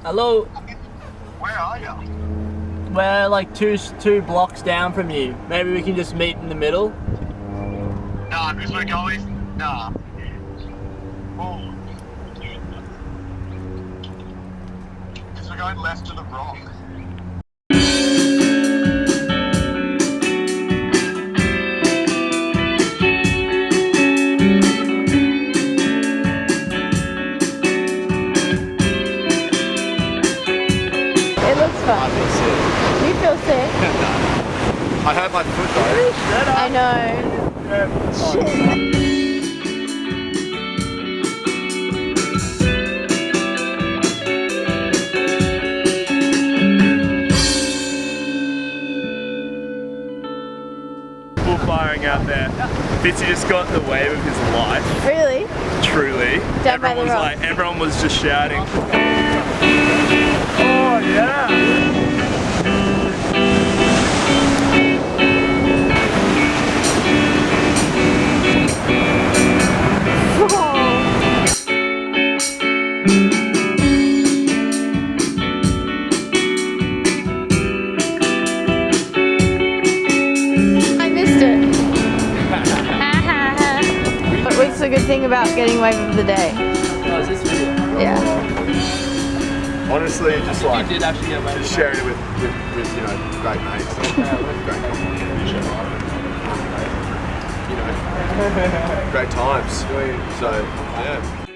Hello. Where are you? We're like two blocks down from you. Maybe we can just meet in the middle. Nah, because we're going. Nah. Oh. Because we're going left to the rock. It looks fun. I feel sick. You feel sick? I hurt my foot though. I know. Shit. Firing out there. Fitzy just got in the wave of his life, Really? truly. Down by the rock. Everyone was just shouting. Oh yeah! I missed it. What's the good thing about getting wave of the day? Oh, is this video? Yeah. Honestly, just like You did actually get just sharing it with you know great mates. Great competition. You know, great times. So yeah.